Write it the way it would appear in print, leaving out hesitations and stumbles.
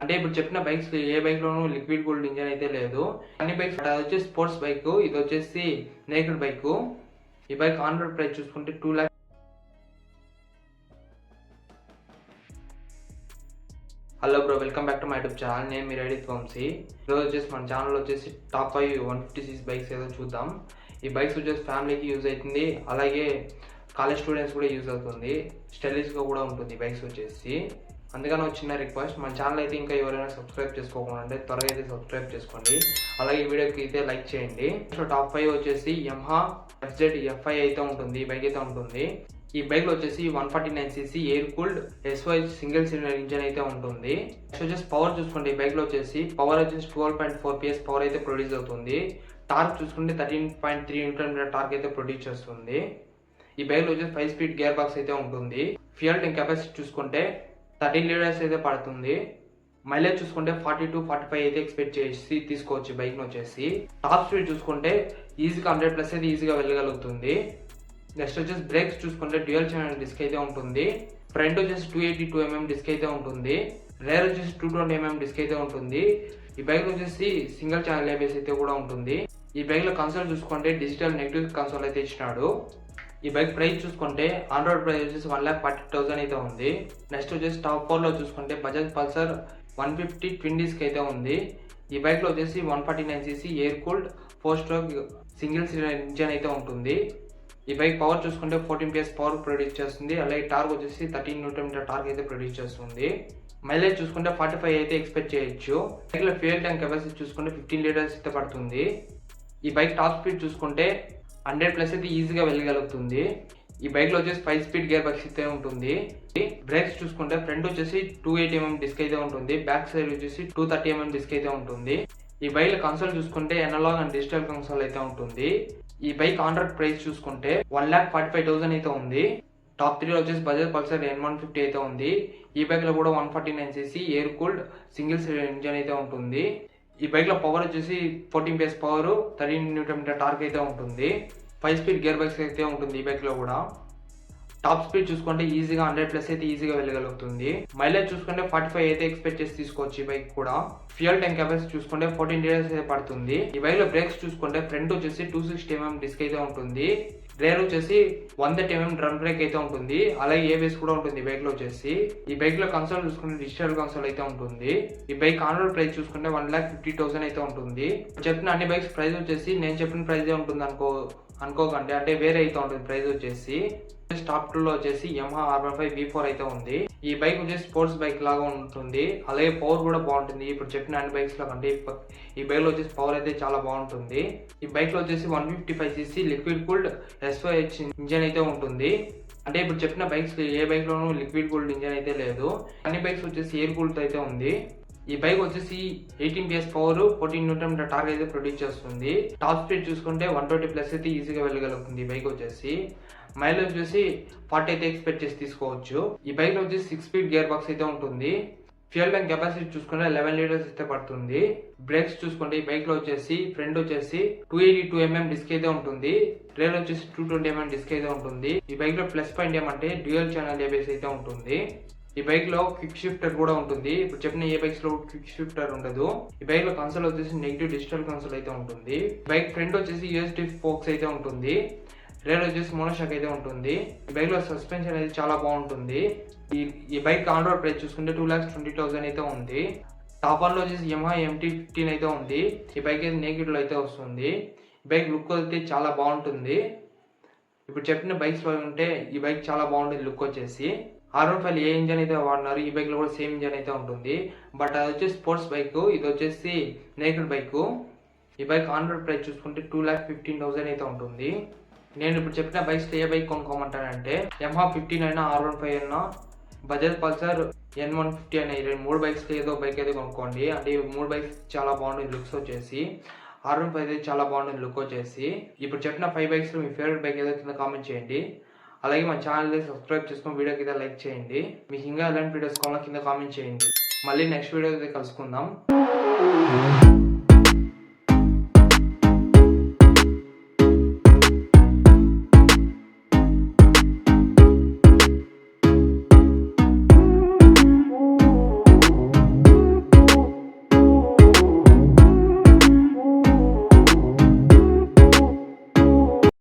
అంటే ఇప్పుడు చెప్పిన బైక్స్ ఏ బైక్ లోనూ లిక్విడ్ కూల్డ్ ఇంజన్ అయితే లేదు. అన్ని బైక్స్ అది వచ్చేసి స్పోర్ట్స్ బైక్, ఇది వచ్చేసి నేకెడ్ బైక్. ఈ బైక్ ఆన్ రోడ్ ప్రైస్ చూసుకుంటే 2 lakhs. Hello bro, welcome back to my YouTube channel. నేను మీ రెడీ వంశీ. ఈరోజు వచ్చేసి మన ఛానల్ వచ్చేసి టాప్ 5 150cc బైక్స్ ఏదో చూద్దాం. ఈ బైక్స్ వచ్చేసి ఫ్యామిలీకి యూజ్ అవుతుంది, అలాగే కాలేజ్ స్టూడెంట్స్ కూడా యూజ్ అవుతుంది, స్టైలిష్గా కూడా ఉంటుంది ఈ బైక్స్ వచ్చేసి. అందుకని ఒక చిన్న రిక్వెస్ట్, మన ఛానల్ అయితే ఇంకా ఎవరైనా సబ్స్క్రైబ్ చేసుకోకుండా అంటే త్వరగా అయితే సబ్స్క్రైబ్ చేసుకోండి, అలాగే ఈ వీడియోకి అయితే లైక్ చేయండి. సో టాప్ 5 వచ్చేసి యమహా FZ FI అయితే ఉంటుంది, ఈ బైక్ అయితే ఉంటుంది. ఈ బైక్ లో వచ్చేసి 149cc air cooled SY single cylinder engine అయితే ఉంటుంది. నెక్స్ట్ వచ్చేసి పవర్ చూసుకుంటే ఈ బైక్ లో వచ్చేసి పవర్ వచ్చేసి 12.4 PS పవర్ అయితే ప్రొడ్యూస్ అవుతుంది. టార్క్ చూసుకుంటే 13.3 Nm టార్క్ అయితే ప్రొడ్యూస్ చేస్తుంది. ఈ బైక్ లో వచ్చేసి 5 స్పీడ్ గేర్ బాక్స్ అయితే ఉంటుంది. ఫ్యూయల్ ట్యాంక్ కెపాసిటీ చూసుకుంటే 13 లీటర్స్ అయితే పడుతుంది. మైలేజ్ చూసుకుంటే 42-45 అయితే ఎక్స్పెక్ట్ చేసి తీసుకోవచ్చు బైక్ ను వచ్చేసి. టాప్ స్పీడ్ చూసుకుంటే ఈజీగా 100+ అయితే ఈజీగా వెళ్ళగలుగుతుంది. నెక్స్ట్ వచ్చేసి బ్రేక్స్ చూసుకుంటే డ్యూయల్ ఛానల్ డిస్క్ అయితే ఉంటుంది. ఫ్రంట్ వచ్చేసి 282mm డిస్క్ అయితే ఉంటుంది. రేర్ వచ్చేసి 220mm డిస్క్ అయితే ఉంటుంది. ఈ బైక్ వచ్చేసి సింగిల్ ఛానల్ ABS అయితే కూడా ఉంటుంది. ఈ బైక్ లో కన్సోల్ చూసుకుంటే డిజిటల్ నెగటివ్ కన్సోల్ అయితే ఇచ్చినాడు. ఈ బైక్ ప్రైస్ చూసుకుంటే ఆన్ రోడ్ ప్రైస్ వచ్చేసి 1,40,000 అయితే ఉంది. నెక్స్ట్ వచ్చేసి టాప్ 4 లో చూసుకుంటే బజాజ్ పల్సర్ 150 ట్విన్ డిస్క్ అయితే ఉంది. ఈ బైక్ లో వచ్చేసి 149cc air cooled 4-stroke single cylinder engine అయితే ఉంటుంది. ఈ బైక్ పవర్ చూసుకుంటే 14 PS పవర్ ప్రొడ్యూస్ చేస్తుంది, అలాగే టార్క్ వచ్చేసి 13 Nm టార్క్ అయితే ప్రొడ్యూస్ చేస్తుంది. మైలేజ్ చూసుకుంటే 45 అయితే ఎక్స్పెక్ట్ చేయొచ్చు. బైక్ లో ఫ్యూయల్ ట్యాంక్ కెపాసిటీ చూసుకుంటే 15 లీటర్స్ అయితే పడుతుంది. ఈ బైక్ టాప్ స్పీడ్ చూసుకుంటే 100+ అయితే ఈజీగా వెళ్ళగలుగుతుంది. ఈ బైక్ లో వచ్చేసి 5 స్పీడ్ గేర్ బాక్స్ అయితే ఉంటుంది. బ్రేక్స్ చూసుకుంటే ఫ్రంట్ వచ్చేసి 280mm డిస్క్ అయితే ఉంటుంది, బ్యాక్ సైడ్ వచ్చేసి 230mm డిస్క్ అయితే ఉంటుంది. ఈ బైక్ లో కన్సోల్ చూసుకుంటే అనలాగ్ అండ్ డిజిటల్ కన్సోల్ అయితే ఉంటుంది. ఈ బైక్ ఆన్ రోడ్ ప్రైస్ చూసుకుంటే 1,45,000 అయితే ఉంది. టాప్ 3 వచ్చేసి బజాజ్ పల్సర్ N150 అయితే ఉంది. ఈ బైక్ లో కూడా 149cc air cooled single cylinder engine అయితే ఉంటుంది. ఈ బైక్ లో పవర్ వచ్చేసి 14 PS పవర్ 13 Nm టార్క్ అయితే ఉంటుంది. 5 స్పీడ్ గేర్ బాక్స్ అయితే ఉంటుంది ఈ బైక్ లో కూడా. టాప్ స్పీడ్ చూసుకుంటే ఈజీగా 100+ అయితే ఈజీగా వెళ్ళగలుగుతుంది. మైలేజ్ చూసుకుంటే 45 అయితే ఎక్స్పెక్ట్ చేసి తీసుకోవచ్చు ఈ బైక్ కూడా. ఫ్యూయల్ ట్యాంక్ కెపాసిటీ చూసుకుంటే 14 లీటర్స్ అయితే పడుతుంది. ఈ బైక్ లో బ్రేక్స్ చూసుకుంటే ఫ్రంట్ వచ్చేసి 260mm డిస్క్ అయితే ఉంటుంది. రేర్ వచ్చేసి 130mm డ్రమ్ బ్రేక్ అయితే ఉంటుంది, అలాగే ABS కూడా ఉంటుంది ఈ బైక్ లో వచ్చేసి. ఈ బైక్ లో కన్సోల్ చూసుకుంటే డిజిటల్ కన్సోల్ అయితే ఉంటుంది. ఈ బైక్ ఆన్ రోడ్ ప్రైస్ చూసుకుంటే 1,50,000 అయితే ఉంటుంది. చెప్పిన అన్ని బైక్స్ ప్రైస్ వచ్చేసి నేను చెప్పిన ప్రైస్ ఉంటుంది అనుకోకండి, అంటే వేరే అయితే ఉంటుంది ప్రైస్ వచ్చేసి. టాప్ 2 లో వచ్చేసి యమహా R15 V4 అయితే ఉంది. ఈ బైక్ వచ్చేసి స్పోర్ట్స్ బైక్ లాగా ఉంటుంది, అలాగే పవర్ కూడా బాగుంటుంది. ఇప్పుడు చెప్పిన అన్ని బైక్స్ లో కంటే ఈ బైక్ లో వచ్చేసి పవర్ అయితే చాలా బాగుంటుంది. ఈ బైక్ లో వచ్చేసి 155cc liquid cooled SYH engine అయితే ఉంటుంది. అంటే ఇప్పుడు చెప్పిన బైక్స్ ఏ బైక్ లోనూ లిక్విడ్ కూల్డ్ ఇంజన్ అయితే లేదు, అన్ని బైక్స్ వచ్చేసి ఎయిర్ కూల్డ్ అయితే ఉంది. ఈ బైక్ వచ్చేసి 18 PS పవర్ 14 Nm టార్క్ అయితే ప్రొడ్యూస్ చేస్తుంది. టాప్ స్పీడ్ చూసుకుంటే 120+ అయితే ఈజీగా వెళ్ళగలుగుతుంది ఈ బైక్ వచ్చేసి. మైలేజ్ వచ్చేసి 40 అయితే ఎక్స్పెక్ట్ చేసి తీసుకోవచ్చు. ఈ బైక్ లో వచ్చేసి 6 స్పీడ్ గేర్ బాక్స్ అయితే ఉంటుంది. ఫ్యూయల్ ట్యాంక్ కెపాసిటీ చూసుకుంటే 11 లీటర్స్ అయితే పడుతుంది. బ్రేక్స్ చూసుకుంటే ఈ బైక్ లో వచ్చేసి ఫ్రంట్ వచ్చేసి 282mm డిస్క్ అయితే ఉంటుంది. రేర్ వచ్చేసి 220mm డిస్క్ అయితే ఉంటుంది. ఈ బైక్ లో ప్లస్ పాయింట్ ఏమంటే డ్యూయల్ ఛానల్ ABS అయితే ఉంటుంది. ఈ బైక్ లో క్విక్ షిఫ్టర్ కూడా ఉంటుంది. ఇప్పుడు చెప్పిన ఏ బైక్స్ లో క్విక్ షిఫ్టర్ ఉండదు. ఈ బైక్ లో కన్సోల్ వచ్చేసి నెగిటివ్ డిజిటల్ కన్సోల్ అయితే ఉంటుంది. బైక్ ఫ్రంట్ వచ్చేసి USB ఫోక్స్ అయితే ఉంటుంది. రేర్ వచ్చేసి మోనోషాక్ అయితే ఉంటుంది. ఈ బైక్ లో సస్పెన్షన్ అయితే చాలా బాగుంటుంది. ఈ బైక్ ఆన్ రోడ్ ప్రైస్ చూసుకుంటే 2,20,000 అయితే ఉంది. టాప్ 1 లో వచ్చేసి యమహా MT-15 అయితే ఉంది. ఈ బైక్ అయితే నేకెడ్ లో అయితే వస్తుంది. ఈ బైక్ లుక్ అయితే చాలా బాగుంటుంది. ఇప్పుడు చెప్పిన బైక్స్ లో ఉంటే ఈ బైక్ చాలా బాగుంటుంది లుక్ వచ్చేసి. R15 ఏ ఇంజన్ అయితే వాడినారు, ఈ బైక్ లో కూడా సేమ్ ఇంజన్ అయితే ఉంటుంది. బట్ అది వచ్చేసి స్పోర్ట్స్ బైక్, ఇది వచ్చేసి నేకెడ్ బైక్. ఈ బైక్ ఆన్ రోడ్ ప్రైస్ చూసుకుంటే 2,15,000 అయితే ఉంటుంది. నేను ఇప్పుడు చెప్పిన బైక్స్ ఏ బైక్ కొనుక్కోమంటానంటే యమహా 15 అయినా, R15 అయినా, బజాజ్ పల్సర్ N150 అయినా, ఈ 3 బైక్స్ ఏదో బైక్ అయితే కొనుక్కోండి. అంటే ఈ 3 బైక్స్ చాలా బాగుంటుంది లుక్స్ వచ్చేసి. R15 అయితే చాలా బాగుంటుంది లుక్ వచ్చేసి. ఇప్పుడు చెప్పిన 5 బైక్స్ లో మీ ఫేవరెట్ బైక్ ఏదో కింద కామెంట్ చేయండి, అలాగే మన ఛానల్ని సబ్స్క్రైబ్ చేసుకొని వీడియోకి అయితే లైక్ చేయండి. మీకు ఇంకా ఎలాంటి వీడియోస్ కావాలో కింద కామెంట్ చేయండి. మళ్ళీ నెక్స్ట్ వీడియో అయితే కలుసుకుందాం.